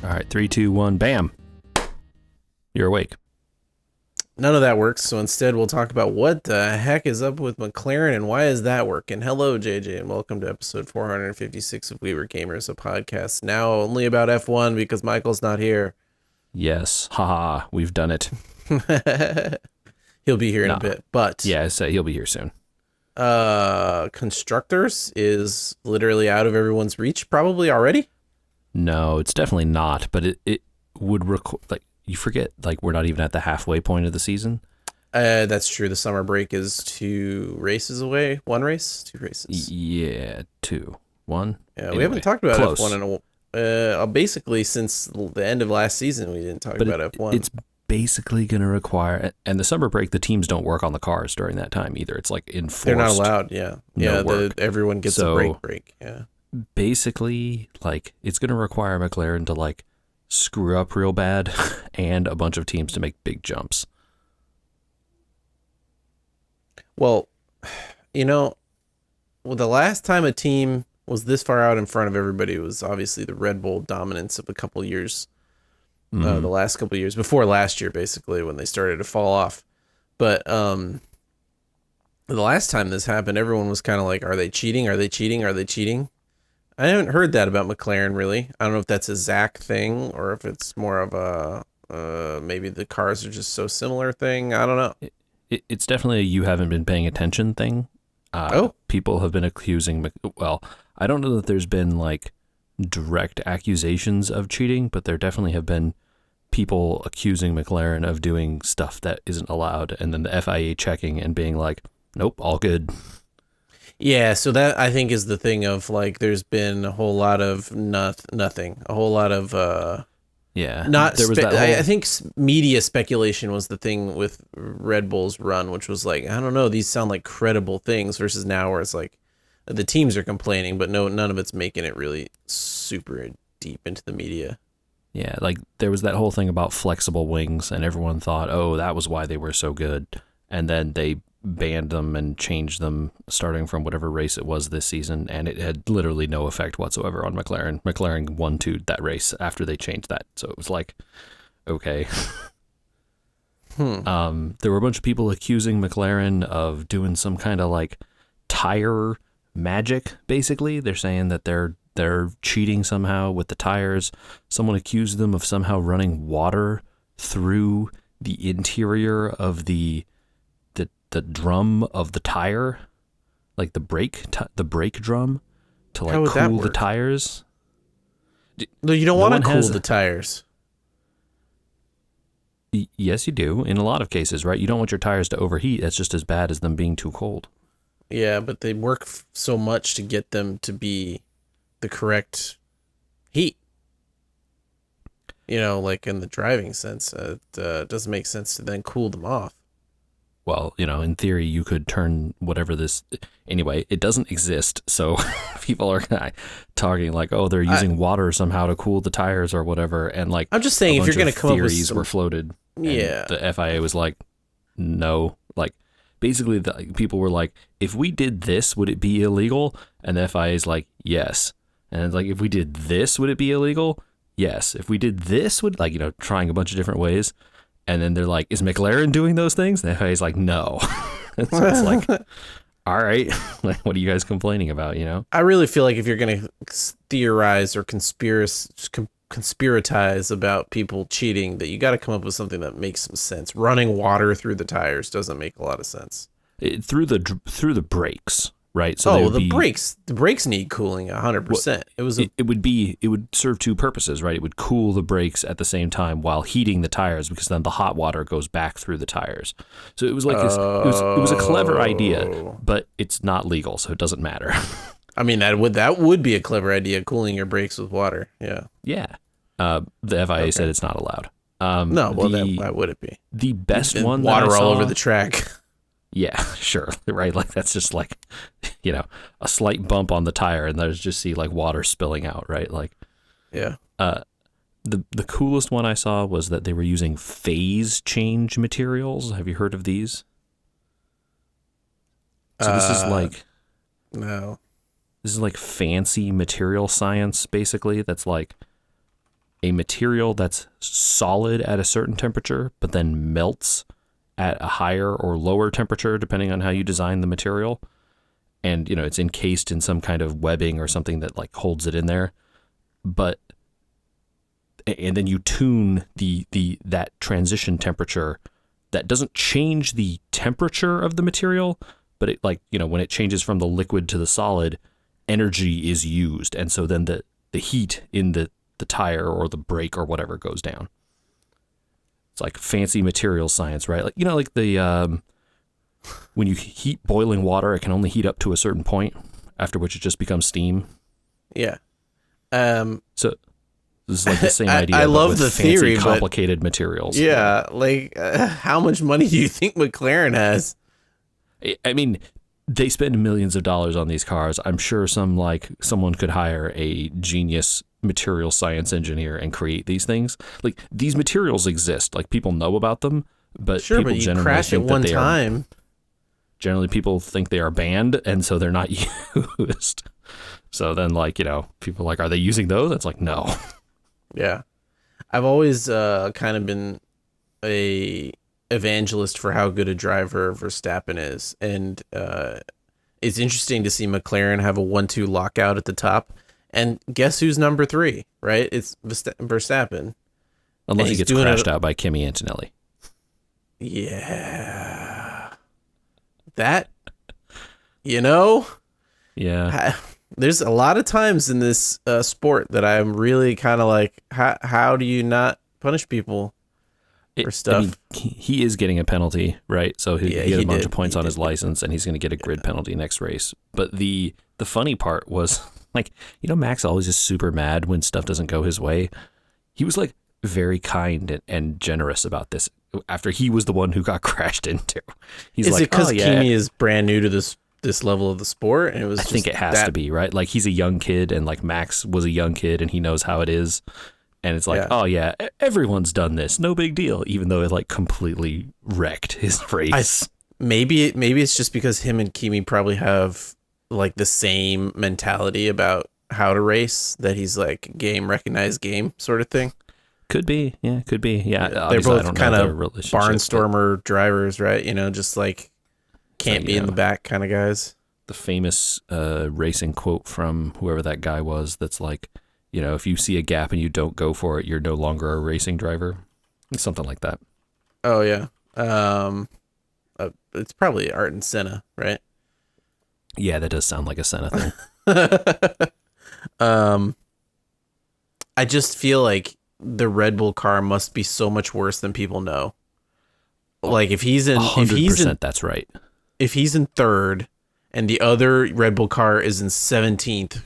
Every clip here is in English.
All right, 3, 2, 1, bam. You're awake. None of that works, so instead we'll talk about what the heck is up with McLaren and why is that working. Hello, JJ, and welcome to episode 456 of We Were Gamers, a podcast now only about F1 because Michael's not here. Yes, haha, we've done it. He'll be here in a bit, but... Yeah, so he'll be here soon. Constructors is literally out of everyone's reach probably already? No, it's definitely not, but it would you forget, we're not even at the halfway point of the season. That's true. The summer break is 2 races away. 1 race? 2 races. Yeah, 2. 1. Yeah, anyway, we haven't talked about close. F1 in basically since the end of last season. We didn't talk about F1. It's basically going to require, and the summer break, the teams don't work on the cars during that time either. It's like enforced. They're not allowed. Yeah, everyone gets a break. Yeah. Basically, it's going to require McLaren to screw up real bad and a bunch of teams to make big jumps. Well, the last time a team was this far out in front of everybody was obviously the Red Bull dominance of a couple years. The last couple of years before last year, basically, when they started to fall off. But the last time this happened, everyone was kind of like, are they cheating? Are they cheating? Are they cheating? I haven't heard that about McLaren, really. I don't know if that's a Zach thing or if it's more of a maybe the cars are just so similar thing. I don't know. It's definitely a you haven't been paying attention thing. People have been accusing... Well, I don't know that there's been, direct accusations of cheating, but there definitely have been people accusing McLaren of doing stuff that isn't allowed, and then the FIA checking and being like, nope, all good. Yeah, so that I think is the thing of there's been a whole lot of nothing, a whole lot of I think media speculation was the thing with Red Bull's run, which was I don't know, these sound like credible things versus now where it's the teams are complaining, but none of it's making it really super deep into the media. Yeah, there was that whole thing about flexible wings, and everyone thought, oh, that was why they were so good, and then they banned them and changed them starting from whatever race it was this season, and it had literally no effect whatsoever on McLaren. McLaren 1-2'd that race after they changed that, so it was okay. There were a bunch of people accusing McLaren of doing some kind of tire magic. Basically, they're saying that they're cheating somehow with the tires. Someone accused them of somehow running water through the interior of the drum of the tire, the brake drum, to cool the tires. No, you don't want to cool the tires. Yes, you do. In a lot of cases, right? You don't want your tires to overheat. That's just as bad as them being too cold. Yeah, but they work so much to get them to be the correct heat. In the driving sense, it doesn't make sense to then cool them off. Well, in theory, you could turn whatever this... Anyway, it doesn't exist, so people are talking they're using water somehow to cool the tires or whatever, and I'm just saying, if you're going to come up with theories were floated. Yeah. The FIA was no. Basically, people were if we did this, would it be illegal? And the FIA is yes. And it's if we did this, would it be illegal? Yes. If we did this, would trying a bunch of different ways. And then they're is McLaren doing those things? And the FIA's no. And so it's all right, what are you guys complaining about, I really feel if you're going to theorize or conspiratize about people cheating, that you got to come up with something that makes some sense. Running water through the tires doesn't make a lot of sense. Through the brakes, right? So the brakes need cooling 100%. It would serve two purposes, right? It would cool the brakes at the same time while heating the tires, because then the hot water goes back through the tires. So it was it was a clever idea, but it's not legal, so it doesn't matter. I mean, that would be a clever idea, cooling your brakes with water. Yeah. Yeah. The FIA said it's not allowed. Why would it be? The best one water that I saw, all over the track. Yeah, sure. Right. That's just a slight bump on the tire and there's just water spilling out. Right. Yeah. The coolest one I saw was that they were using phase change materials. Have you heard of these? So this is no. This is fancy material science, basically. That's a material that's solid at a certain temperature, but then melts at a higher or lower temperature, depending on how you design the material. And, it's encased in some kind of webbing or something that like holds it in there. And then you tune that transition temperature that doesn't change the temperature of the material, but it when it changes from the liquid to the solid, energy is used. And so then the heat in the tire or the brake or whatever goes down. It's like fancy material science, right? Like the when you heat boiling water, it can only heat up to a certain point, after which it just becomes steam. Yeah. So this is like the same idea. I love with the fancy, theory, complicated materials. Yeah, how much money do you think McLaren has? I mean, they spend millions of dollars on these cars. I'm sure someone could hire a genius material science engineer and create these things. Like, these materials exist. Like, people know about them, but sure, people but you generally crash think at that one they time. Generally, people think they are banned, and so they're not used. So then, people are like, are they using those? It's like, no. Yeah. I've always kind of been a evangelist for how good a driver Verstappen is. And it's interesting to see McLaren have a 1-2 lockout at the top. And guess who's number 3, right? It's Verstappen. Unless he gets crashed out by Kimi Antonelli. Yeah. That, Yeah. There's a lot of times in this sport that I'm really kind of like, how do you not punish people for stuff? I mean, he is getting a penalty, right? So he had a bunch of points on his license, and he's going to get a grid penalty next race. But the funny part was, Max always is super mad when stuff doesn't go his way. He was very kind and generous about this after he was the one who got crashed into. He's is it because Kimi is brand new to this level of the sport? And I think it has to be, right? Like, he's a young kid, and Max was a young kid, and he knows how it is. And it's oh yeah, everyone's done this, no big deal, even though it completely wrecked his race. Maybe it's just because him and Kimi probably have the same mentality about how to race, that he's game, recognized game sort of thing. Could be, yeah, could be, yeah. They're both kind of barnstormer drivers, right? Just can't be in the back kind of guys. The famous racing quote from whoever that guy was, that's if you see a gap and you don't go for it, you're no longer a racing driver. Something like that. Oh yeah. It's probably Ayrton Senna, right? Yeah, that does sound like a Senna thing. I just feel like the Red Bull car must be so much worse than people know. If he's in 100%, that's right. If he's in 3rd and the other Red Bull car is in 17th,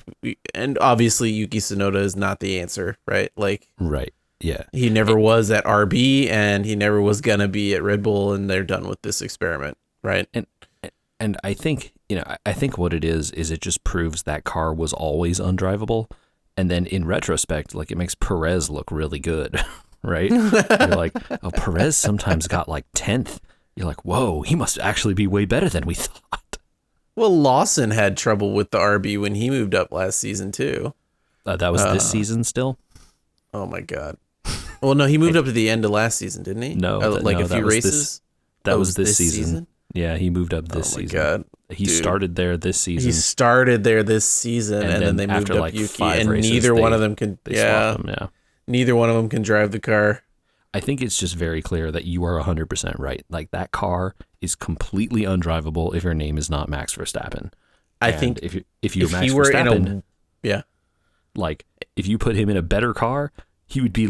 and obviously Yuki Tsunoda is not the answer, right? Right. Yeah. He never was at RB, and he never was gonna be at Red Bull, and they're done with this experiment, right? And I think, I think what it is it just proves that car was always undrivable. And then in retrospect, it makes Perez look really good, right? You're like, oh, Perez sometimes got 10th. You're like, whoa, he must actually be way better than we thought. Well, Lawson had trouble with the RB when he moved up last season too. That was this season still? Oh my God. Well, no, he moved up to the end of last season, didn't he? No, a few races. That was this season. Yeah, he moved up this season. Oh my God. He started there this season. He started there this season, and then they moved up Yuki, and neither one of them can. Neither one of them can drive the car. I think it's just very clear that you are 100% right. That car is completely undrivable if your name is not Max Verstappen. I think if you're Max Verstappen, if you put him in a better car, he would be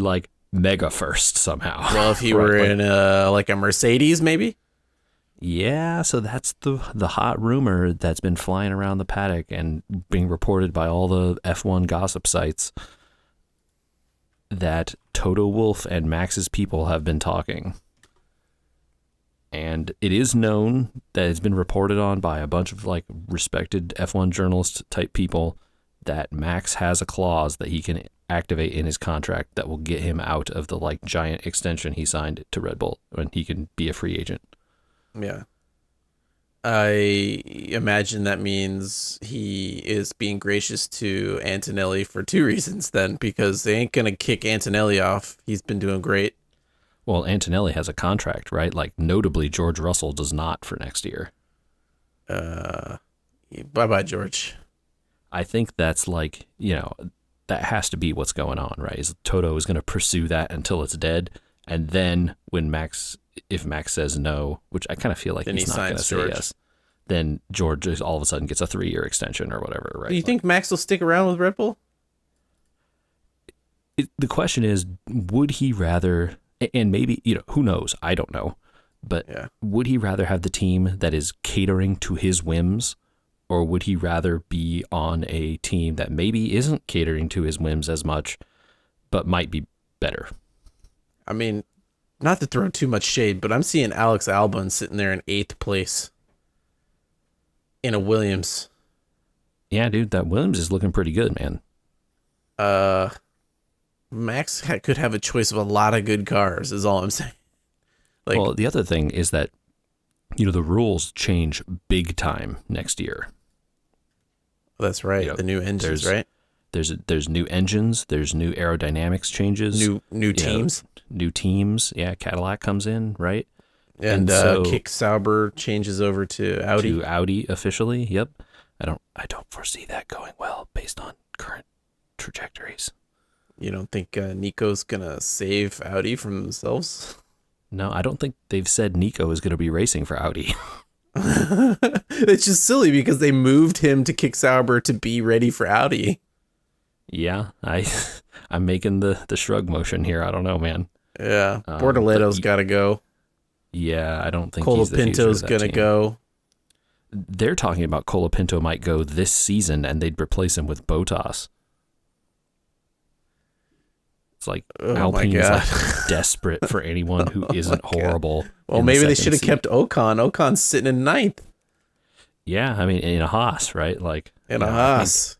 mega first somehow. Well, if he were in a Mercedes, maybe. Yeah, so that's the hot rumor that's been flying around the paddock and being reported by all the F1 gossip sites, that Toto Wolff and Max's people have been talking. And it is known that it's been reported on by a bunch of respected F1 journalist type people that Max has a clause that he can activate in his contract that will get him out of the giant extension he signed to Red Bull, when he can be a free agent. Yeah. I imagine that means he is being gracious to Antonelli for two reasons then, because they ain't going to kick Antonelli off. He's been doing great. Well, Antonelli has a contract, right? Like, notably, George Russell does not for next year. Bye-bye, George. I think that's like, that has to be what's going on, right? Is Toto is going to pursue that until it's dead. And then if Max says no, which I kind of feel like then he's not going to say yes, then George just all of a sudden gets a 3-year extension or whatever, right? Do you think Max will stick around with Red Bull? The question is, would he rather, and maybe, who knows? I don't know. But would he rather have the team that is catering to his whims, or would he rather be on a team that maybe isn't catering to his whims as much, but might be better? I mean, not to throw too much shade, but I'm seeing Alex Albon sitting there in 8th place in a Williams. Yeah, dude, that Williams is looking pretty good, man. Max could have a choice of a lot of good cars, is all I'm saying. Well, the other thing is that, the rules change big time next year. That's right. The new engines, right? There's new engines. There's new aerodynamics changes. New teams. New teams. Yeah, Cadillac comes in, right? And so, Kick Sauber changes over to Audi. To Audi officially. Yep. I don't foresee that going well based on current trajectories. You don't think Nico's gonna save Audi from themselves? No, I don't think they've said Nico is going to be racing for Audi. It's just silly because they moved him to Kick Sauber to be ready for Audi. Yeah, I'm making the shrug motion here. I don't know, man. Yeah, Bortoletto's got to go. Yeah, I don't think Colapinto's going to go. They're talking about Colapinto might go this season, and they'd replace him with Bottas. It's like Alpine is like desperate for anyone who isn't horrible. Well, maybe they should have kept Ocon. Ocon's sitting in 9th. Yeah, I mean, in a Haas, right? Like in a Haas.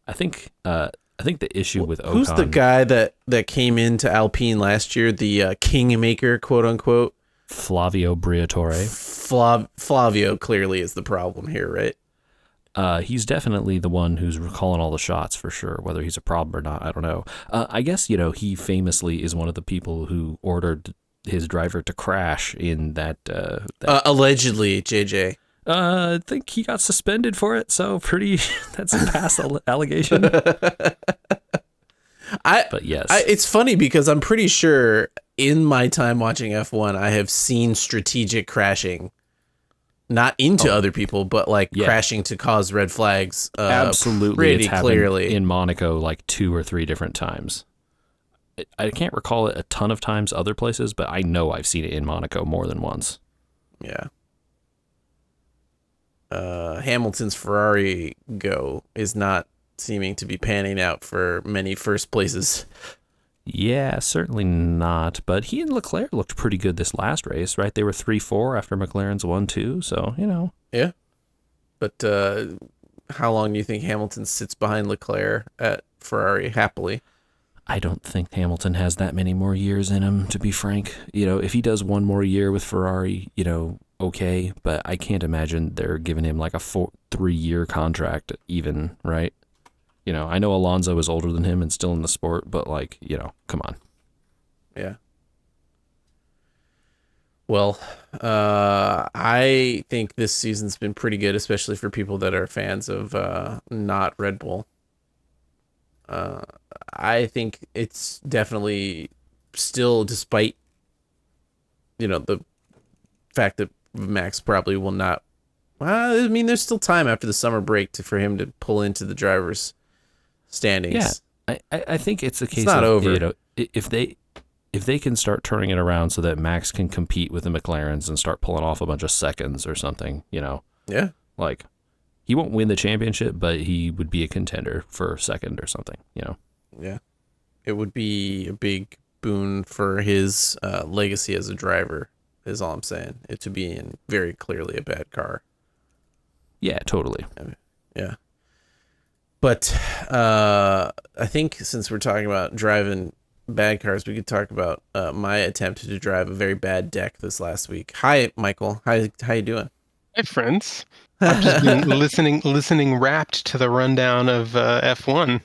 I think the issue with Ocon. Who's the guy that came into Alpine last year? The kingmaker, quote unquote. Flavio Briatore. Flavio clearly is the problem here, right? He's definitely the one who's calling all the shots for sure. Whether he's a problem or not, I don't know. I guess, he famously is one of the people who ordered his driver to crash in that allegedly, JJ. I think he got suspended for it, so that's a past allegation. But yes. It's funny because I'm pretty sure in my time watching F1, I have seen strategic crashing. Not into other people, but crashing to cause red flags. Absolutely, pretty it's clearly in Monaco like 2 or 3 different times. I can't recall it a ton of times other places, but I know I've seen it in Monaco more than once. Yeah. Hamilton's Ferrari go is not seeming to be panning out for many first places. Yeah, certainly not. But he and Leclerc looked pretty good this last race, right? They were 3-4 after McLaren's 1-2, so, Yeah. But how long do you think Hamilton sits behind Leclerc at Ferrari happily? I don't think Hamilton has that many more years in him, to be frank. If he does one more year with Ferrari, okay. But I can't imagine they're giving him like a 3-year contract even, right? I know Alonso is older than him and still in the sport, but come on. Yeah. Well, I think this season's been pretty good, especially for people that are fans of not Red Bull. I think it's definitely still, despite the fact that Max probably will not. Well, I mean, there's still time after the summer break for him to pull into the drivers' standings. Yeah, I think it's a case. It's not over. If they can start turning it around so that Max can compete with the McLarens and start pulling off a bunch of seconds or something, Yeah. Like, he won't win the championship, but he would be a contender for second or something, Yeah. It would be a big boon for his legacy as a driver, is all I'm saying. It to be in very clearly a bad car. Yeah, totally. Yeah. But I think since we're talking about driving bad cars, we could talk about my attempt to drive a very bad deck this last week. Hi, Michael. How you doing? Hi, friends. I've just been listening rapt to the rundown of F1.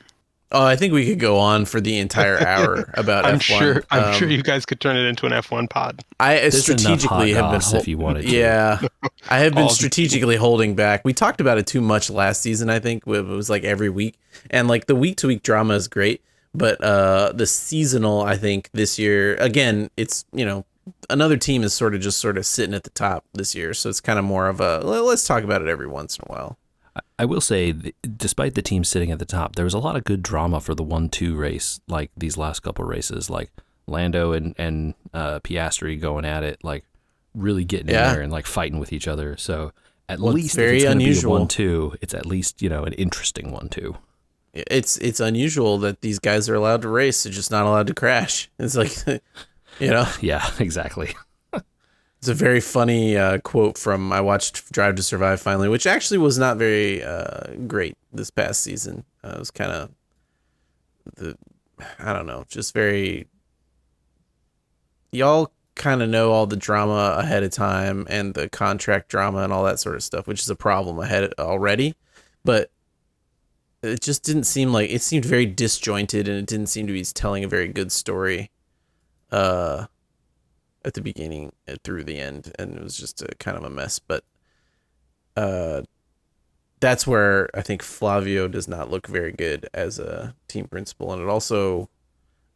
Oh, I think we could go on for the entire hour about F1. I'm sure you guys could turn it into an F1 pod. I There's enough hot strategically have been goss if you wanted to. yeah, I have been All- strategically holding back. We talked about it too much last season. I think it was like every week, and like the week to week drama is great, but the seasonal, I think this year again, it's another team is sort of sitting at the top this year, so it's kind of more of a let's talk about it every once in a while. I will say, despite the team sitting at the top, there was a lot of good drama for the 1-2 race, like these last couple races, like Lando and Piastri going at it, like really getting in there and like fighting with each other. So at least if it's going to be a 1-2, it's at least, an interesting 1-2. It's unusual that these guys are allowed to race, they're just not allowed to crash. It's like, Yeah, exactly. It's a very funny quote from I watched Drive to Survive finally, which actually was not very great this past season. It was kind of I don't know, just very. Y'all kind of know all the drama ahead of time and the contract drama and all that sort of stuff, which is a problem ahead already. But it just didn't seem like it seemed very disjointed, and it didn't seem to be telling a very good story. At the beginning through the end, and it was just a kind of a mess. But that's where I think Flavio does not look very good as a team principal, and it also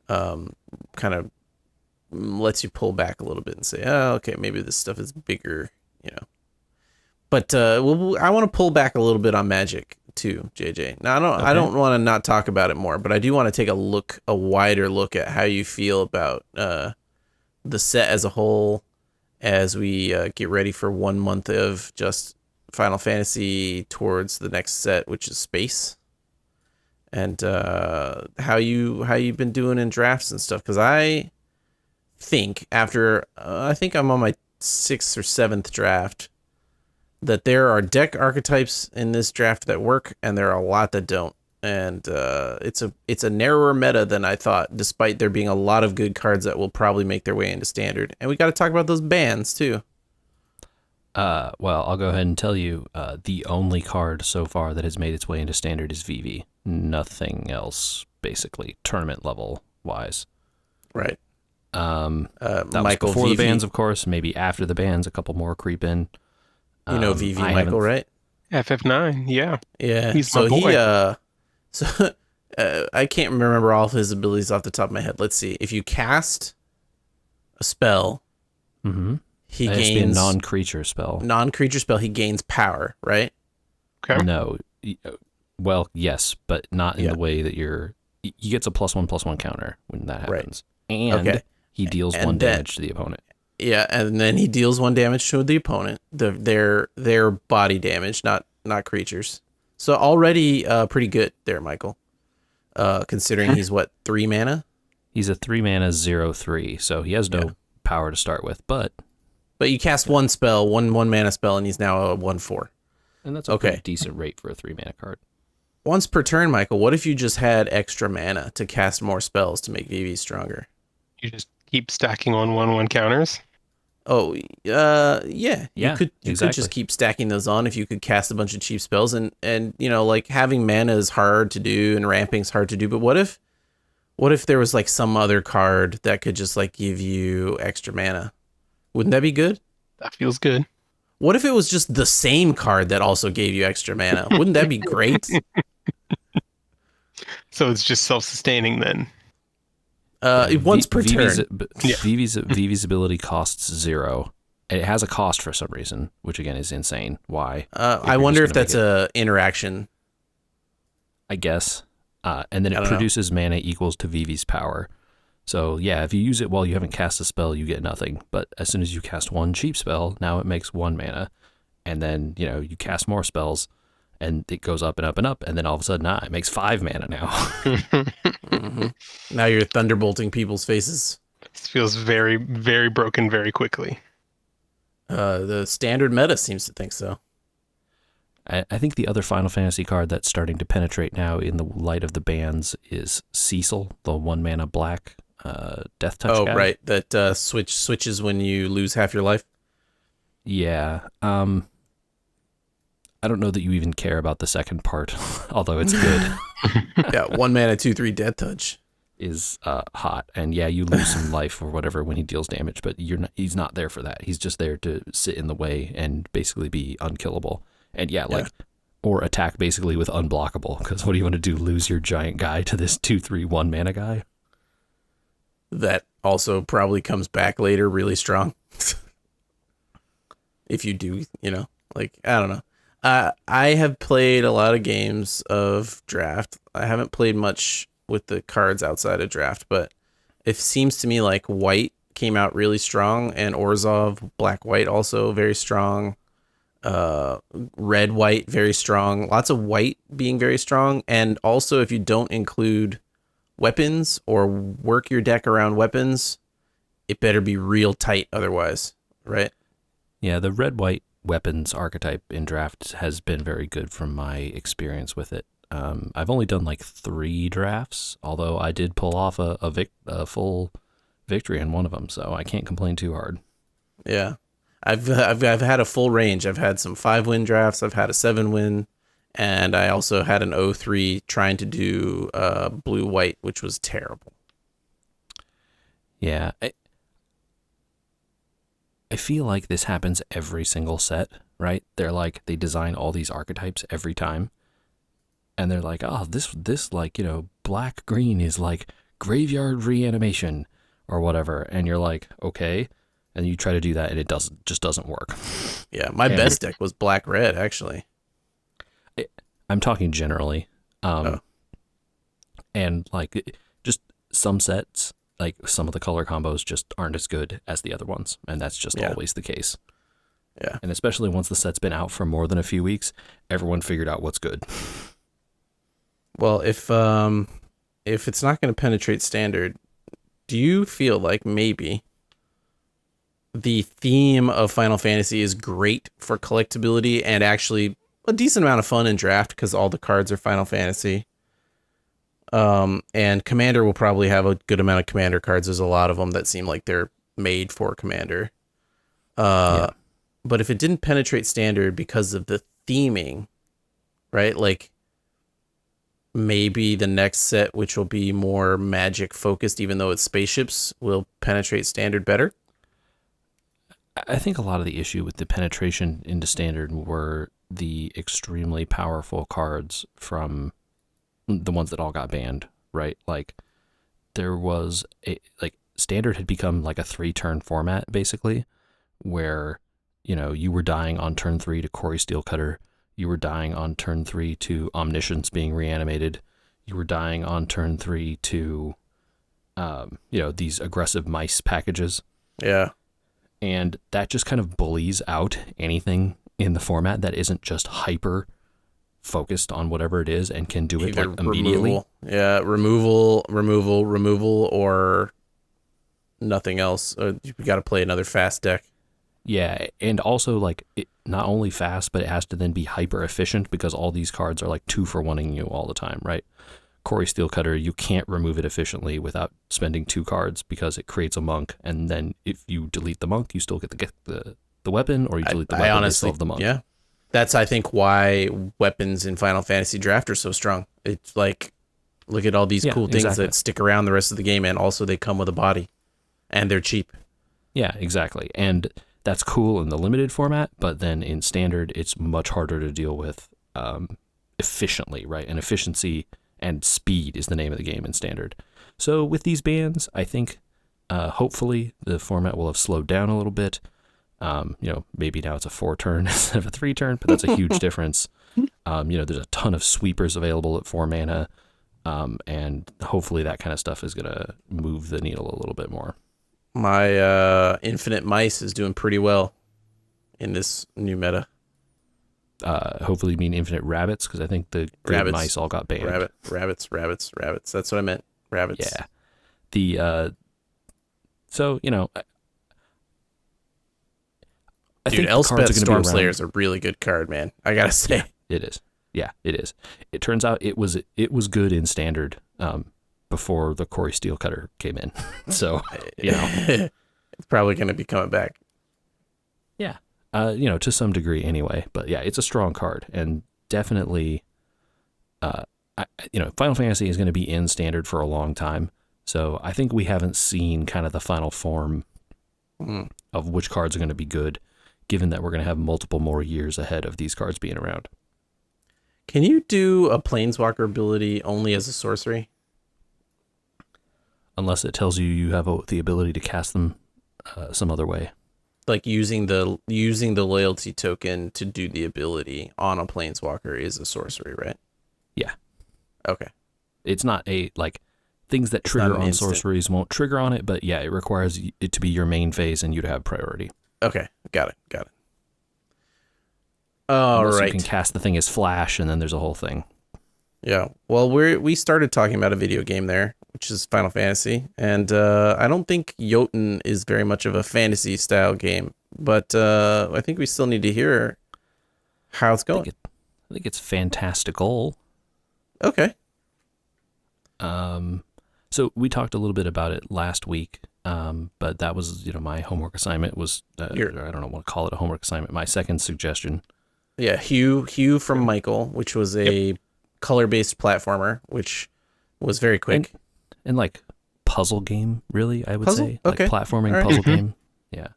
kind of lets you pull back a little bit and say, oh, okay, maybe this stuff is bigger, But I want to pull back a little bit on Magic too, JJ. Now I don't want to not talk about it more, but I do want to take a wider look at how you feel about the set as a whole as we get ready for 1 month of just Final Fantasy towards the next set, which is Space, and how you've been doing in drafts and stuff. Because I think after I think I'm on my 6th or 7th draft, that there are deck archetypes in this draft that work, and there are a lot that don't. And it's a narrower meta than I thought, despite there being a lot of good cards that will probably make their way into Standard. And we got to talk about those bans too. Well, I'll go ahead and tell you, the only card so far that has made its way into Standard is Vivi. Nothing else, basically, tournament level wise. Right. That Michael was before Vivi. the bans, of course. Maybe after the bans, a couple more creep in. Vivi, Michael, right? FF9, yeah. Yeah. He's my boy. So I can't remember all of his abilities off the top of my head. Let's see. If you cast a spell, he it has to be a gains non-creature spell. Non-creature spell. He gains power, right? Okay. No, well, yes, but not in the way that he gets a +1/+1 counter when that happens, and he deals 1 damage to the opponent. Yeah, and then he deals 1 damage to the opponent. Their body damage, not creatures. So already pretty good there, Michael. Considering he's 3 mana? He's a 3 mana 0/3, so he has no power to start with, but you cast one spell, one mana spell, and he's now a 1/4. And that's a pretty decent rate for a 3 mana card. Once per turn, Michael, what if you just had extra mana to cast more spells to make VV stronger? You just keep stacking on 1/1 counters. Oh, yeah. You could exactly. just keep stacking those on if you could cast a bunch of cheap spells, and like having mana is hard to do and ramping's hard to do. But what if there was like some other card that could just like give you extra mana? Wouldn't that be good? That feels good. What if it was just the same card that also gave you extra mana? Wouldn't that be great? So it's just self-sustaining then. Once per turn. Vivi's ability costs 0. It has a cost for some reason, which again is insane. Why? I wonder if that's a interaction. I guess. And then it produces mana equals to Vivi's power. So yeah, if you use it while you haven't cast a spell, you get nothing. But as soon as you cast 1 cheap spell, now it makes 1 mana. And then, you cast more spells, and it goes up and up and up, and then all of a sudden, it makes 5 mana now. Now you're thunderbolting people's faces. This feels very, very broken very quickly. The standard meta seems to think so. I think the other Final Fantasy card that's starting to penetrate now in the light of the bans is Cecil, the 1 mana black Death Touch guy. Oh, right. That switches when you lose half your life. Yeah. I don't know that you even care about the second part, although it's good. Yeah, 1 mana 2/3 death touch is hot, and yeah, you lose some life or whatever when he deals damage, but he's not there for that. He's just there to sit in the way and basically be unkillable. And or attack basically with unblockable, because what do you want to do, lose your giant guy to this 2/3 1 mana guy? that also probably comes back later really strong. If you do, I don't know. I have played a lot of games of draft. I haven't played much with the cards outside of draft, but it seems to me like white came out really strong, and Orzhov black white also very strong. Red white very strong. Lots of white being very strong, and also if you don't include weapons or work your deck around weapons, it better be real tight otherwise, right? Yeah, the red-white weapons archetype in draft has been very good from my experience with it. I've only done like 3 drafts, although I did pull off a full victory in one of them, so I can't complain too hard. Yeah, I've had a full range. I've had some 5-win drafts. I've had a 7-win, and I also had an 0-3 trying to do blue-white, which was terrible. Yeah, I feel like this happens every single set, right? They design all these archetypes every time, and they're like, oh, this black green is like graveyard reanimation or whatever, and you're like, okay, and you try to do that and it just doesn't work. Yeah, my best deck was black red actually. I'm talking generally, and just some sets. Like some of the color combos just aren't as good as the other ones, and that's just always the case. Yeah, and especially once the set's been out for more than a few weeks, everyone figured out what's good. Well, if it's not going to penetrate standard, do you feel like maybe the theme of Final Fantasy is great for collectability and actually a decent amount of fun in draft because all the cards are Final Fantasy? And Commander will probably have a good amount of Commander cards. There's a lot of them that seem like they're made for Commander. But if it didn't penetrate standard because of the theming, right? Like maybe the next set, which will be more magic focused, even though it's spaceships, will penetrate standard better. I think a lot of the issue with the penetration into standard were the extremely powerful cards from the ones that all got banned, right? Like there was standard had become like a 3-turn format basically, where you were dying on turn 3 to Corey Steelcutter, you were dying on turn 3 to Omniscience being reanimated, you were dying on turn 3 to these aggressive mice packages. Yeah, and that just kind of bullies out anything in the format that isn't just hyper focused on whatever it is and can do it immediately. Removal, or nothing else. You got to play another fast deck. Yeah, and also it not only fast, but it has to then be hyper efficient because all these cards are like 2-for-1ing you all the time, right? Corey Steelcutter, you can't remove it efficiently without spending 2 cards because it creates a monk, and then if you delete the monk, you still get the weapon, or you delete the weapon, you still have the monk. Yeah. That's, I think, why weapons in Final Fantasy Draft are so strong. It's like, look at all these cool things that stick around the rest of the game, and also they come with a body, and they're cheap. Yeah, exactly. And that's cool in the limited format, but then in standard, it's much harder to deal with efficiently, right? And efficiency and speed is the name of the game in standard. So with these bans, I think hopefully the format will have slowed down a little bit. Maybe now it's a 4-turn instead of a 3-turn, but that's a huge difference. There's a ton of sweepers available at 4 mana, and hopefully that kind of stuff is going to move the needle a little bit more. My Infinite Mice is doing pretty well in this new meta. Hopefully you mean Infinite Rabbits, because I think the good mice all got banned. Rabbits. That's what I meant. Rabbits. Yeah. I Dude, think Elspeth Stormslayer is a really good card, man. I gotta say. Yeah, it is. Yeah, it is. It turns out it was good in standard before the Corey Steelcutter came in. So, it's probably going to be coming back. Yeah. To some degree anyway. But yeah, it's a strong card, and definitely, Final Fantasy is going to be in Standard for a long time. So I think we haven't seen kind of the final form of which cards are going to be good, given that we're going to have multiple more years ahead of these cards being around. Can you do a Planeswalker ability only as a sorcery? Unless it tells you have the ability to cast them some other way. Like using the loyalty token to do the ability on a Planeswalker is a sorcery, right? Yeah. Okay. It's not things that trigger on sorceries won't trigger on it, but yeah, it requires it to be your main phase and you to have priority. Okay, got it. All Unless right. you can cast the thing as flash, and then there's a whole thing. Yeah. Well, we started talking about a video game there, which is Final Fantasy, and I don't think Jotun is very much of a fantasy style game, but I think we still need to hear how it's going. I think it's fantastical. Okay. So we talked a little bit about it last week, but that was, my homework assignment was, I don't know what to call it, a homework assignment, my second suggestion. Yeah, Hue from Michael, which was a color-based platformer, which was very quick. And like puzzle game, really, I would say. Okay. Like platforming puzzle game. Yeah.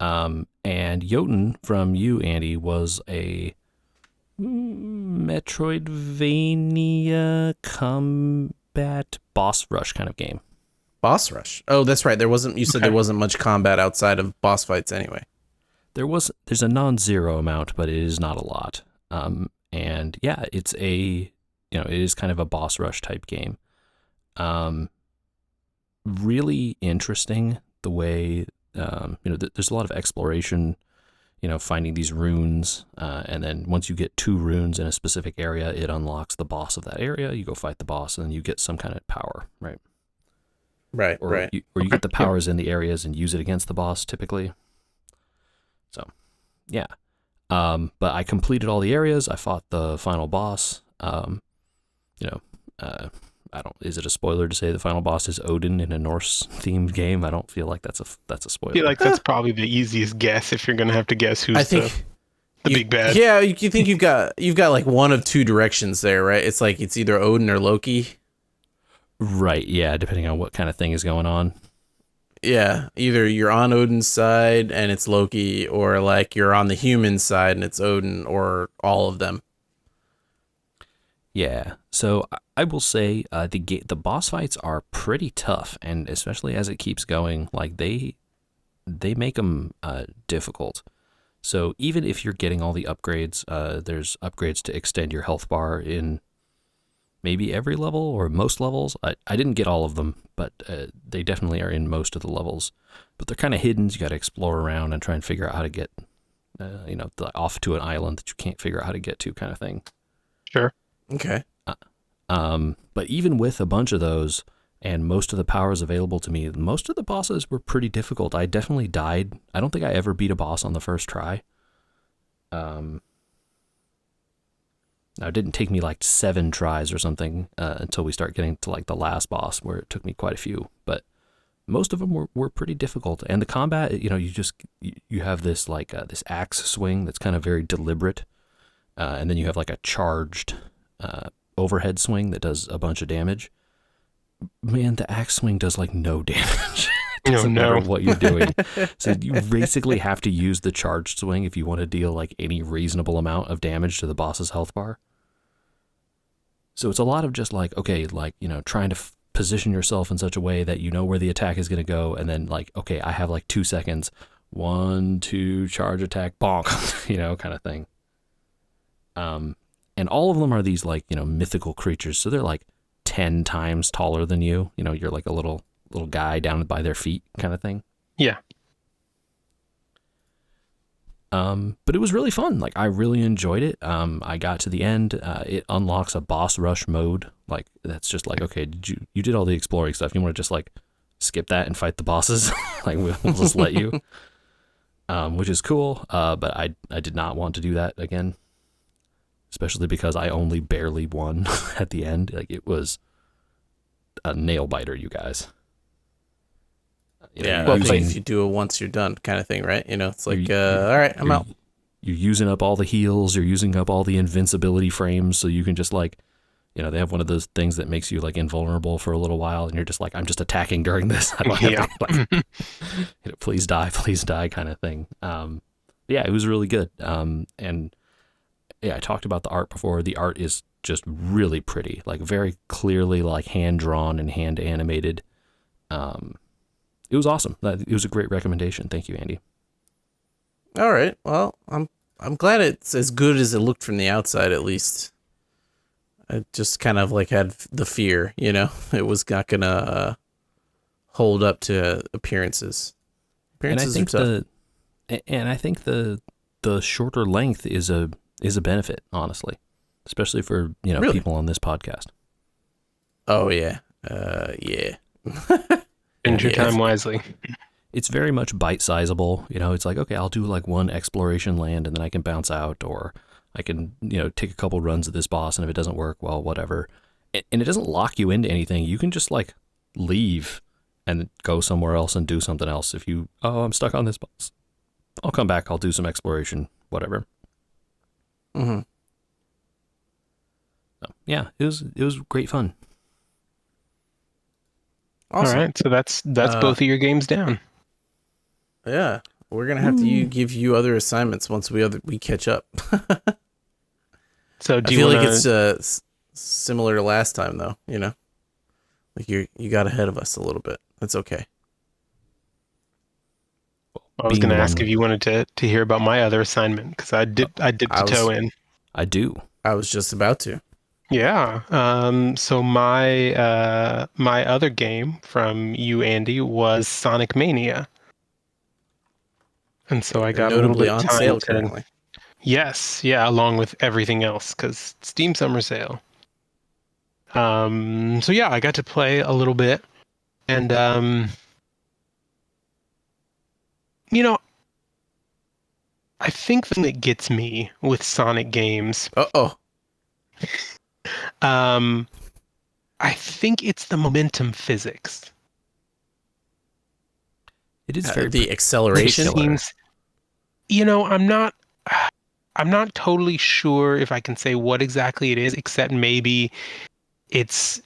And Jotun from you, Andy, was a Metroidvania combat boss rush kind of game. Boss rush. Oh, that's right. There wasn't much combat outside of boss fights anyway. There's a non-zero amount, but it is not a lot. And yeah, it is kind of a boss rush type game. Really interesting the way, there's a lot of exploration, finding these runes, and then once you get 2 runes in a specific area, it unlocks the boss of that area. You go fight the boss, and then you get some kind of power, right? Right, or you get the powers in the areas and use it against the boss, typically. So, yeah. But I completed all the areas. I fought the final boss. Is it a spoiler to say the final boss is Odin in a Norse-themed game? I don't feel like that's a spoiler. I feel like that's probably the easiest guess if you're going to have to guess who's the big bad. Yeah, you think you've got like one of 2 directions there, right? It's like it's either Odin or Loki. Right, yeah, depending on what kind of thing is going on. Yeah, either you're on Odin's side and it's Loki, or like you're on the human side and it's Odin, or all of them. Yeah, so I will say the boss fights are pretty tough, and especially as it keeps going, like they make them difficult. So even if you're getting all the upgrades, there's upgrades to extend your health bar in maybe every level or most levels. I didn't get all of them, but they definitely are in most of the levels. But they're kind of hidden. So you got to explore around and try and figure out how to get, off to an island that you can't figure out how to get to, kind of thing. Sure. Okay. But even with a bunch of those and most of the powers available to me, most of the bosses were pretty difficult. I definitely died. I don't think I ever beat a boss on the first try. Now, it didn't take me like 7 tries or something until we start getting to like the last boss, where it took me quite a few. But most of them were pretty difficult. And the combat, you have this like this axe swing that's kind of very deliberate, and then you have like a charged overhead swing that does a bunch of damage. Man, the axe swing does like no damage. It doesn't matter what you're doing. So you basically have to use the charged swing if you want to deal like any reasonable amount of damage to the boss's health bar. So it's a lot of just like, okay, like, trying to position yourself in such a way that you know where the attack is going to go. And then like, okay, I have like 2 seconds, 1, 2, charge attack, bonk, kind of thing. And all of them are these like, mythical creatures. So they're like 10 times taller than you. You're like a little guy down by their feet kind of thing. Yeah. But it was really fun. Like, I really enjoyed it. I got to the end. It unlocks a boss rush mode. Like, that's just like, okay, you did all the exploring stuff. You want to just like skip that and fight the bosses? Like, we'll just let you. Which is cool. But I did not want to do that again. Especially because I only barely won at the end. Like, it was a nail biter, you guys. Yeah, using, if you do it once, you're done, kind of thing, right? It's like, you're- all right, I'm out. You're using up all the heals. You're using up all the invincibility frames, so you can just like, they have one of those things that makes you like invulnerable for a little while, and you're just like, I'm just attacking during this. I don't have to, like, please die, kind of thing. Yeah, it was really good. And yeah, I talked about the art before. The art is just really pretty, like very clearly like hand drawn and hand animated. It was awesome. It was a great recommendation. Thank you, Andy. All right. Well, I'm glad it's as good as it looked from the outside, at least. I just kind of like had the fear, it was not gonna hold up to appearances. Appearances are tough. I think the shorter length is a benefit, honestly, especially for Really? people on this podcast. Oh yeah, yeah. Spend your time wisely. It's very much bite-sizable. It's like, okay, I'll do like one exploration land and then I can bounce out, or I can, take a couple runs of this boss, and if it doesn't work, well, whatever. And it doesn't lock you into anything. You can just like leave and go somewhere else and do something else. If I'm stuck on this boss, I'll come back, I'll do some exploration, whatever. Mm-hmm. So, yeah, it was great fun. Awesome. All right, so that's both of your games down. Yeah, we're gonna have to give you other assignments once we catch up. So I feel like it's similar to last time, though. Like you got ahead of us a little bit. That's okay. I was going to ask if you wanted to hear about my other assignment, because I dipped a toe in. I do. I was just about to. Yeah. So my other game from you, Andy, was Sonic Mania. And so I got notably a little bit on of sale time currently. Yes, yeah, along with everything else, because Steam Summer Sale. So yeah, I got to play a little bit, and I think the thing that gets me with Sonic games, I think it's the momentum physics. It is very the acceleration. Seems, I'm not totally sure if I can say what exactly it is, except maybe it's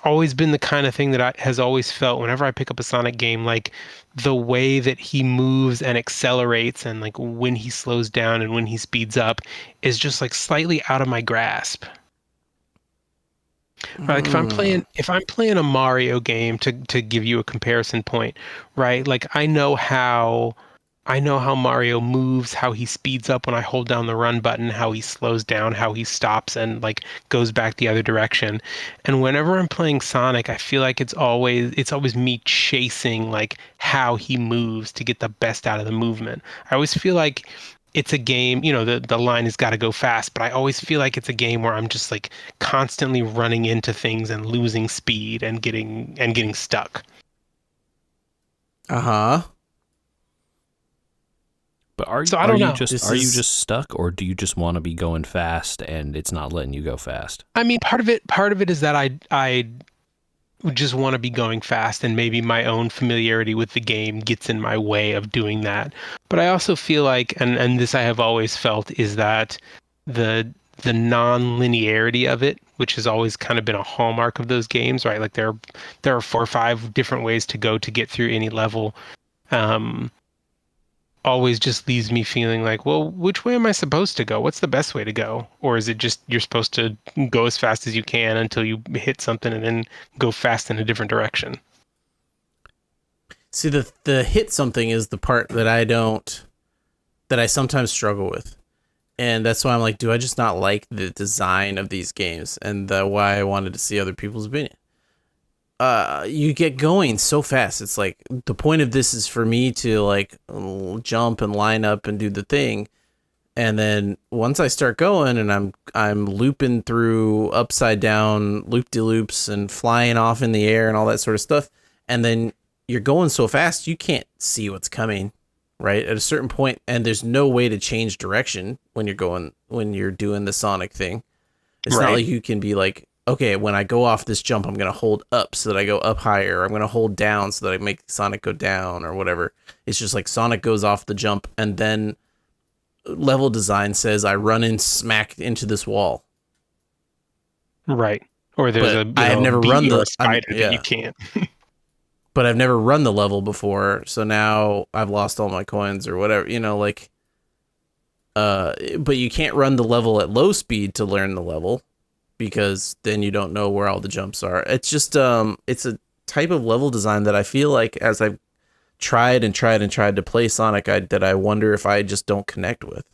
always been the kind of thing that has always felt whenever I pick up a Sonic game, like the way that he moves and accelerates, and like when he slows down and when he speeds up, is just like slightly out of my grasp. Right, like if I'm playing a Mario game, to give you a comparison point, right? Like I know how Mario moves, how he speeds up when I hold down the run button, how he slows down, how he stops and like goes back the other direction. And whenever I'm playing Sonic, I feel like it's always me chasing like how he moves to get the best out of the movement. I always feel like it's a game, the line has got to go fast, but I always feel like it's a game where I'm just like constantly running into things and losing speed and getting stuck. Uh-huh. But are you just stuck, or do you just want to be going fast and it's not letting you go fast? I mean, part of it is that I just want to be going fast, and maybe my own familiarity with the game gets in my way of doing that. But I also feel like, and this I have always felt, is that the non-linearity of it, which has always kind of been a hallmark of those games, right? Like there are 4 or 5 different ways to go to get through any level. Always just leaves me feeling like, well, which way am I supposed to go? What's the best way to go? Or is it just you're supposed to go as fast as you can until you hit something and then go fast in a different direction? See, the hit something is the part that I sometimes struggle with. And that's why I'm like, do I just not like the design of these games? And why I wanted to see other people's opinion. You get going so fast. It's like the point of this is for me to like jump and line up and do the thing. And then once I start going and I'm looping through upside down loop-de-loops and flying off in the air and all that sort of stuff. And then you're going so fast, you can't see what's coming, right? At a certain point, and there's no way to change direction when you're doing the Sonic thing. It's not like you can be like, okay, when I go off this jump, I'm going to hold up so that I go up higher. I'm going to hold down so that I make Sonic go down or whatever. It's just like Sonic goes off the jump, and then level design says I run in smack into this wall. Right. Or there's But I have never run or the a spider that you can't. but I've never run the level before, so now I've lost all my coins or whatever, like but you can't run the level at low speed to learn the level because then you don't know where all the jumps are. It's just it's a type of level design that I feel like as I've tried to play Sonic, that I wonder if I just don't connect with.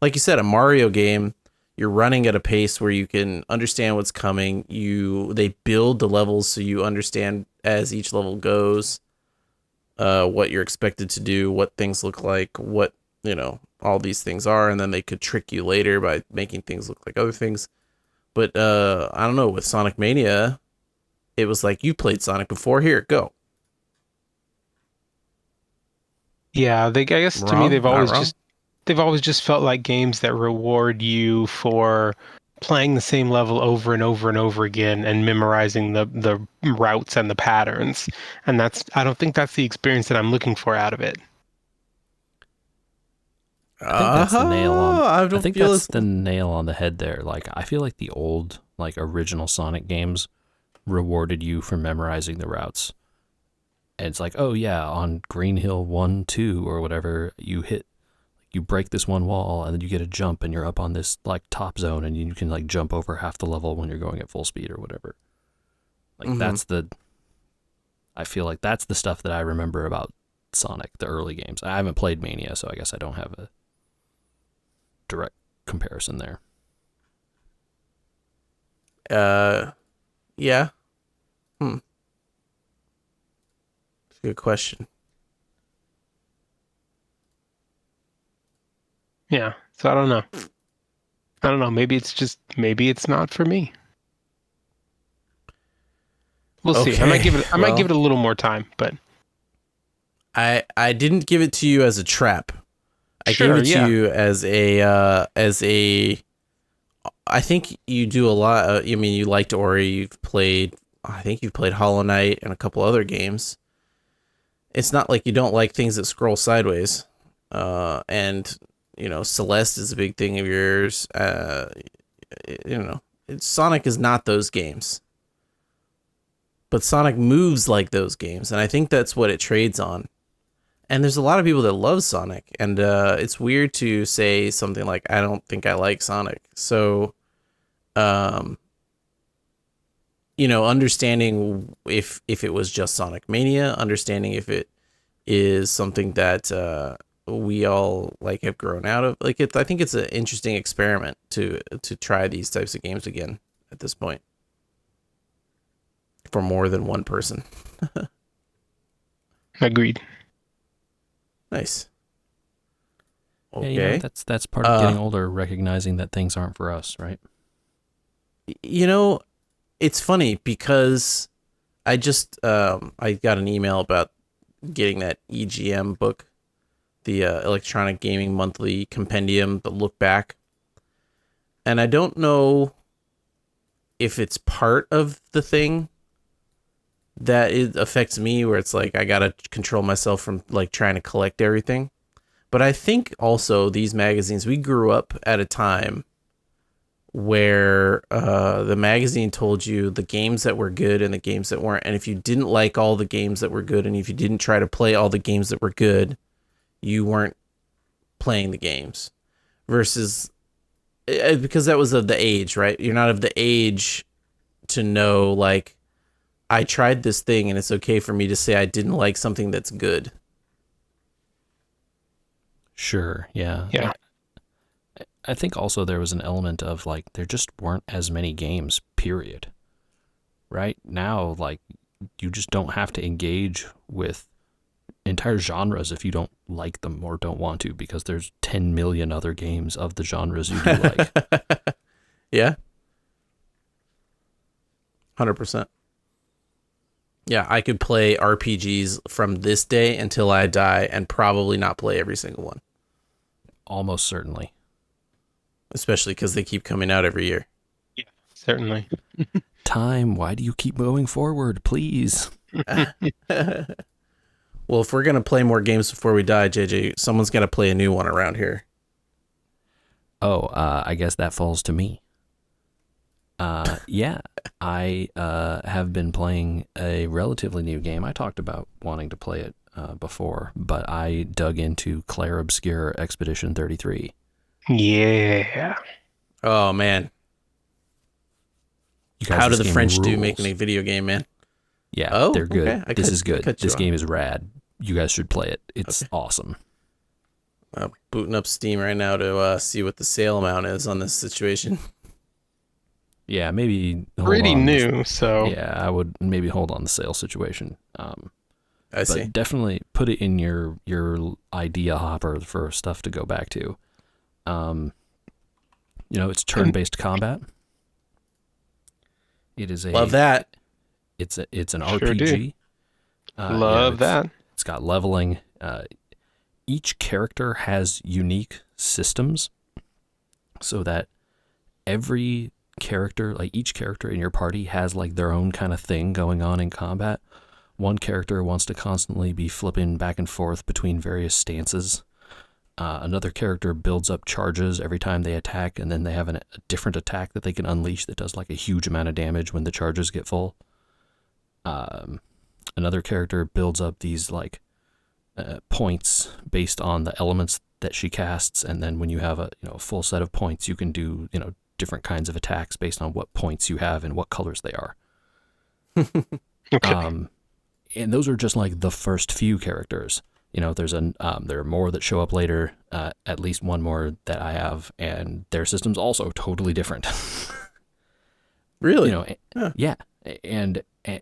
Like you said, a Mario game, you're running at a pace where you can understand what's coming. They build the levels so you understand as each level goes what you're expected to do, what things look like, what, all these things are, and then they could trick you later by making things look like other things. But I don't know, with Sonic Mania, it was like, you played Sonic before, here, go. Yeah, I guess to me they've always just felt like games that reward you for playing the same level over and over and over again and memorizing the routes and the patterns. And I don't think that's the experience that I'm looking for out of it. I think that's the nail on. I think that's the nail on the head there. Like, I feel like the old, like, original Sonic games rewarded you for memorizing the routes. And it's like, oh yeah, on Green Hill 1, 2, or whatever, you break this one wall, and then you get a jump, and you're up on this, like, top zone, and you can, like, jump over half the level when you're going at full speed or whatever. Like, I feel like that's the stuff that I remember about Sonic, the early games. I haven't played Mania, so I guess I don't have a direct comparison there. Yeah. It's a good question. Yeah, so I don't know. Maybe it's not for me. We'll see. I might give it a little more time, but I didn't give it to you as a trap. I gave it to you as a I think you do a lot. You liked Ori. I think you've played Hollow Knight and a couple other games. It's not like you don't like things that scroll sideways. And Celeste is a big thing of yours. Sonic is not those games. But Sonic moves like those games, and I think that's what it trades on. And there's a lot of people that love Sonic, and it's weird to say something like, I don't think I like Sonic. So, understanding if it was just Sonic Mania, understanding if it is something that we all like have grown out of. Like, I think it's an interesting experiment to try these types of games again at this point for more than one person. Agreed. Nice. Okay. Yeah, that's part of getting older, recognizing that things aren't for us, right? It's funny because I just I got an email about getting that EGM book, the Electronic Gaming Monthly Compendium, the look back. And I don't know if it's part of the thing that it affects me, where it's like I gotta control myself from like trying to collect everything. But I think also these magazines, we grew up at a time where the magazine told you the games that were good and the games that weren't. And if you didn't like all the games that were good, and if you didn't try to play all the games that were good, you weren't playing the games. Versus, because that was of the age, right? You're not of the age to know, like, I tried this thing and it's okay for me to say I didn't like something that's good. Sure, yeah. Yeah. I think also there was an element of, like, there just weren't as many games, period. Right? Now, like, you just don't have to engage with entire genres if you don't like them or don't want to, because there's 10 million other games of the genres you do like. Yeah. 100%. Yeah, I could play RPGs from this day until I die and probably not play every single one. Almost certainly. Especially because they keep coming out every year. Yeah. Certainly. Time, why do you keep going forward? Please. Well, if we're gonna play more games before we die, JJ, someone's got to play a new one around here. Oh, I guess that falls to me. Yeah, I have been playing a relatively new game. I talked about wanting to play it before, but I dug into Obscur Expedition 33. Yeah. Oh man, You guys, how do this the game French do rules. making a video game, man? Yeah, Oh, they're good. okay. This is good. This game game is rad. You guys should play it. It's awesome. Booting up Steam right now to see what the sale amount is on this situation. Yeah, maybe hold Pretty on. new, so Yeah, I would maybe hold on the sale situation. I see. But definitely put it in your idea hopper for stuff to go back to. It's turn-based combat. It is Love that. It's an Sure RPG. love that. It's got leveling. Each character has unique systems, so that every character, like each character in your party, has like their own kind of thing going on in combat. One character wants to constantly be flipping back and forth between various stances. Another character builds up charges every time they attack, and then they have a different attack that they can unleash that does like a huge amount of damage when the charges get full. Another character builds up these like points based on the elements that she casts, and then when you have a full set of points, you can do different kinds of attacks based on what points you have and what colors they are. Okay. And those are just like the first few characters. There are more that show up later, at least one more that I have, and their system's also totally different. Really? Yeah. And I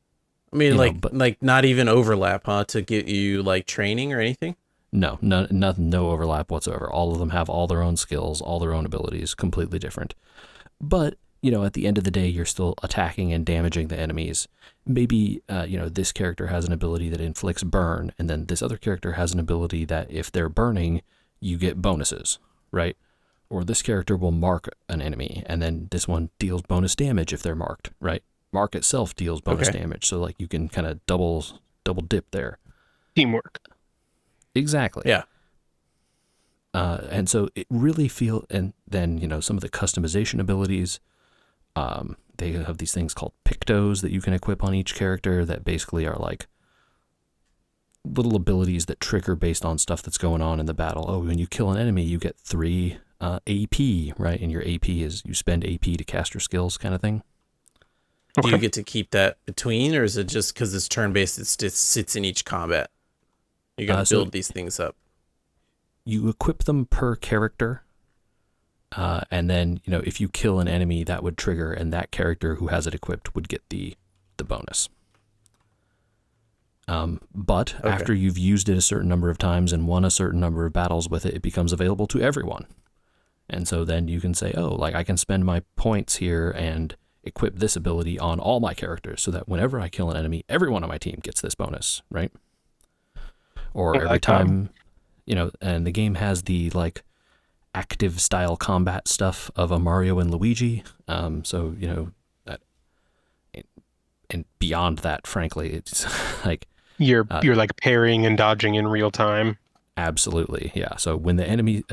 mean, but like not even overlap, huh? To get you like training or anything? no overlap whatsoever. All of them have all their own skills, all their own abilities, completely different. But, at the end of the day, you're still attacking and damaging the enemies. Maybe, this character has an ability that inflicts burn, and then this other character has an ability that if they're burning, you get bonuses, right? Or this character will mark an enemy, and then this one deals bonus damage if they're marked, right? Mark itself deals bonus damage, so like you can kind of double dip there. Teamwork. Exactly. Yeah. And so it really and then, some of the customization abilities, they have these things called pictos that you can equip on each character that basically are like little abilities that trigger based on stuff that's going on in the battle. Oh, when you kill an enemy, you get 3 AP, right? And your AP is you spend AP to cast your skills kind of thing. Do you get to keep that between, or is it just because it's turn-based, it sits in each combat? You got to build these things up. You equip them per character, and then if you kill an enemy, that would trigger, and that character who has it equipped would get the bonus. But after you've used it a certain number of times and won a certain number of battles with it, it becomes available to everyone. And so then you can say, oh, like I can spend my points here and equip this ability on all my characters, so that whenever I kill an enemy, everyone on my team gets this bonus, right? Or every time. And the game has the like active style combat stuff of a Mario and Luigi. So, that, and beyond that, frankly, it's like You're like parrying and dodging in real time. Absolutely. Yeah. So when the enemy,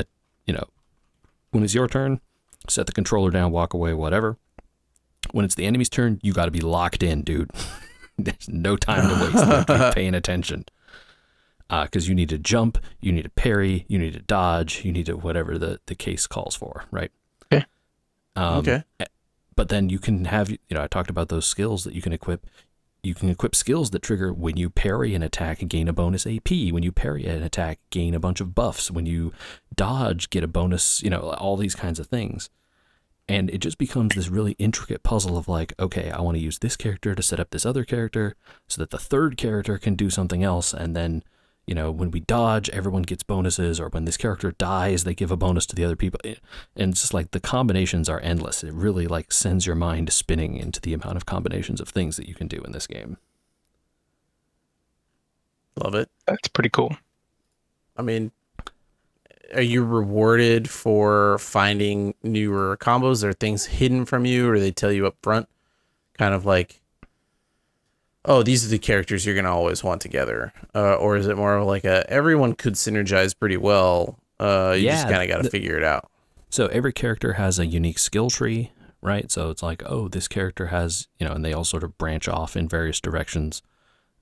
when it's your turn, set the controller down, walk away, whatever. When it's the enemy's turn, you got to be locked in, dude. There's no time to waste. Like, keep paying attention. Because you need to jump, you need to parry, you need to dodge, you need to whatever the case calls for, right? Okay. Okay. But then you can have, I talked about those skills that you can equip. You can equip skills that trigger when you parry an attack, gain a bonus AP. When you parry an attack, gain a bunch of buffs. When you dodge, get a bonus, all these kinds of things. And it just becomes this really intricate puzzle of like, okay, I want to use this character to set up this other character so that the third character can do something else. And then, when we dodge, everyone gets bonuses, or when this character dies, they give a bonus to the other people. And it's just like the combinations are endless. It really like sends your mind spinning into the amount of combinations of things that you can do in this game. Love it. That's pretty cool. I mean, are you rewarded for finding newer combos? Are things hidden from you, or they tell you up front? Kind of like, oh, these are the characters you're gonna always want together, or is it more of like everyone could synergize pretty well? You just kind of got to figure it out. So every character has a unique skill tree, right? So it's like, oh, this character has, and they all sort of branch off in various directions,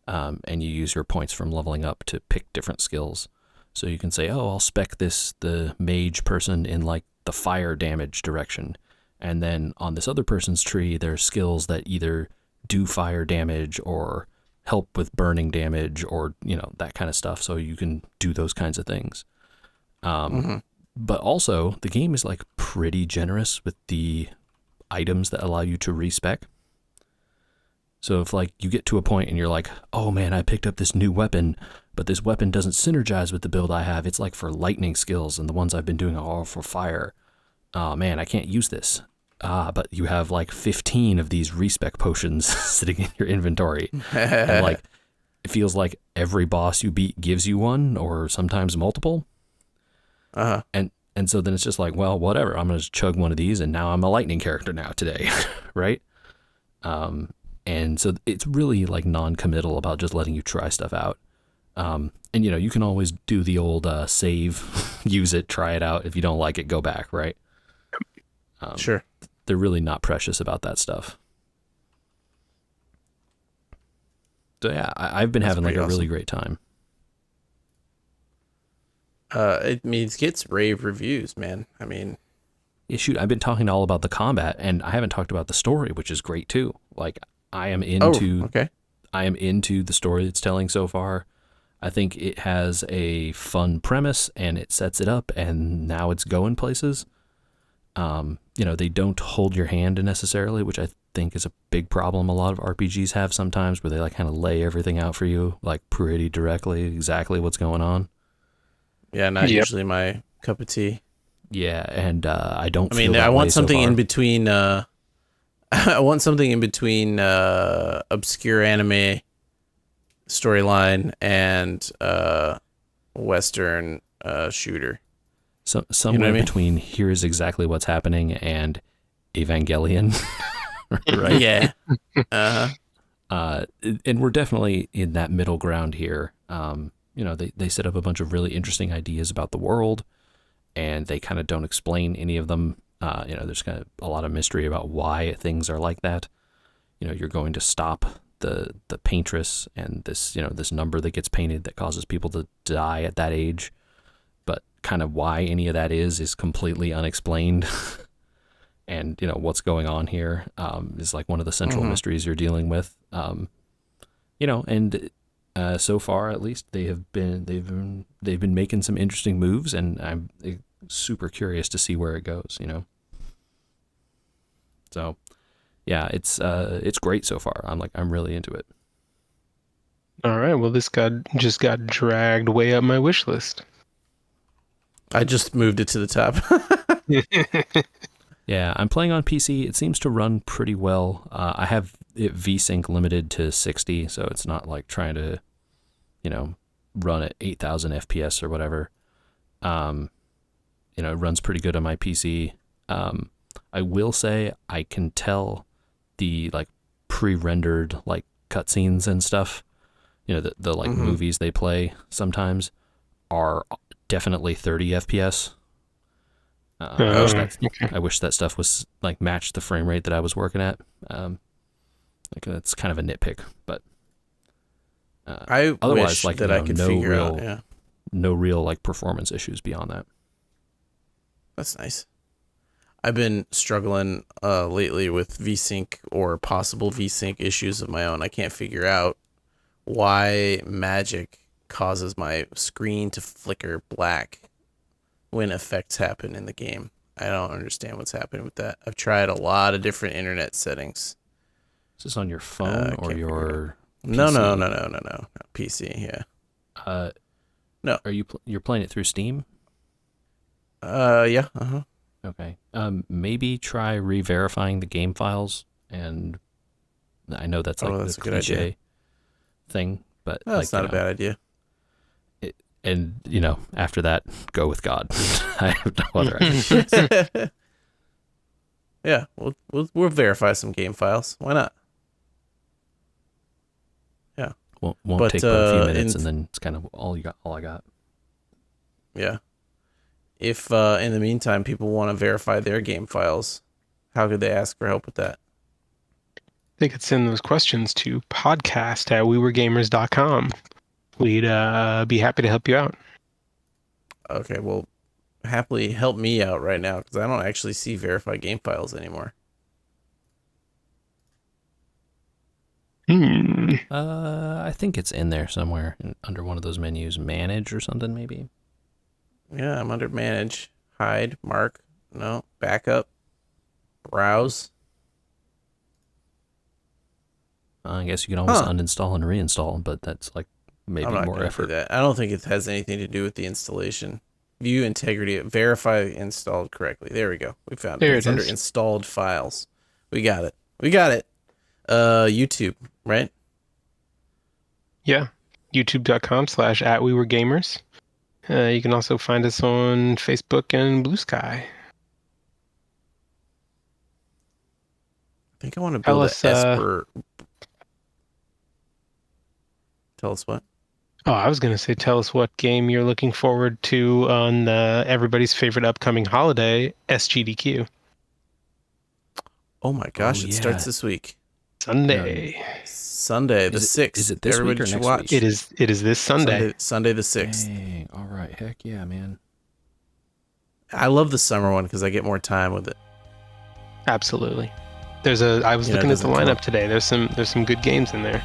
and you use your points from leveling up to pick different skills. So you can say, oh, I'll spec the mage person in like the fire damage direction. And then on this other person's tree, there's skills that either do fire damage or help with burning damage or, that kind of stuff. So you can do those kinds of things. But also the game is like pretty generous with the items that allow you to respec. So if like you get to a point and you're like, oh man, I picked up this new weapon, but this weapon doesn't synergize with the build I have. It's like for lightning skills and the ones I've been doing are all for fire. Oh man, I can't use this. But you have like 15 of these respec potions sitting in your inventory. And like, it feels like every boss you beat gives you one or sometimes multiple. And so then it's just like, well, whatever. I'm going to chug one of these and now I'm a lightning character now today. Right? And so it's really like non-committal about just letting you try stuff out. And you can always do the old save, use it, try it out. If you don't like it, go back, right? Sure. They're really not precious about that stuff. So yeah, I've been having like a really great time. It gets rave reviews, man. I mean, yeah, shoot, I've been talking all about the combat, and I haven't talked about the story, which is great too. Like, I am into the story it's telling so far. I think it has a fun premise, and it sets it up, and now it's going places. They don't hold your hand necessarily, which I think is a big problem a lot of RPGs have sometimes, where they like kind of lay everything out for you, like pretty directly, exactly what's going on. Yeah, not usually my cup of tea. Yeah, and I don't. I mean, I want something in between. I want something in between obscure anime storyline and Western shooter. So somewhere between here's exactly what's happening and Evangelion, right? Yeah. And we're definitely in that middle ground here. They set up a bunch of really interesting ideas about the world, and they kind of don't explain any of them. There's kind of a lot of mystery about why things are like that. You're going to stop the paintress and this number that gets painted that causes people to die at that age, but kind of why any of that is completely unexplained. And what's going on here is like one of the central mysteries you're dealing with. So far at least they've been making some interesting moves, and I'm super curious to see where it goes. So yeah, it's great so far. I'm really into it. All right, well, this just got dragged way up my wish list. I just moved it to the top. Yeah, I'm playing on PC. It seems to run pretty well. I have it VSync limited to 60, so it's not like trying to, run at 8,000 FPS or whatever. It runs pretty good on my PC. I will say I can tell the like pre-rendered like cutscenes and stuff, the like movies they play sometimes are definitely 30 FPS. I wish that stuff was like matched the frame rate that I was working at. That's kind of a nitpick, but I otherwise, wish like that I could figure out. Yeah, no real like performance issues beyond that. That's nice. I've been struggling lately with VSync or possible VSync issues of my own. I can't figure out why magic causes my screen to flicker black when effects happen in the game. I don't understand what's happening with that. I've tried a lot of different internet settings. Is this on your phone or your PC? No. PC, yeah. No. Are you're playing it through Steam? Yeah. Okay. Maybe try re-verifying the game files, and I know that's like that's the a good cliche idea. thing, but That's not a bad idea. And, after that, go with God. I have no other idea. Yeah, we'll verify some game files. Why not? Yeah. Won't But, take but a few minutes, and then it's kind of all I got. Yeah. If in the meantime people want to verify their game files, how could they ask for help with that? They could send those questions to podcast@weweregamers.com. We'd be happy to help you out. Okay, well, happily help me out right now because I don't actually see verified game files anymore. I think it's in there somewhere under one of those menus, manage or something maybe. Yeah, I'm under manage, hide, mark, no, backup, browse. I guess you can always uninstall and reinstall, but that's like maybe I'm not more gonna effort. do that. I don't think it has anything to do with the installation. View integrity, verify installed correctly. There we go. We found it. There It's it under is. installed files. We got it. YouTube, right? Yeah. YouTube.com/@weweregamers. You can also find us on Facebook and Blue Sky. I think I want to Tell build us, a Esper. Tell us what? Oh, I was going to say, tell us what game you're looking forward to on everybody's favorite upcoming holiday, SGDQ. Oh my gosh, Oh, it starts yeah. this week. Sunday. Sunday, the 6th. Is it this Everybody week or should next watch. week? It is this Sunday. Sunday the 6th. Dang. All right. Heck yeah, man. I love the summer one because I get more time with it. Absolutely. I was looking at the lineup today. There's some good games in there.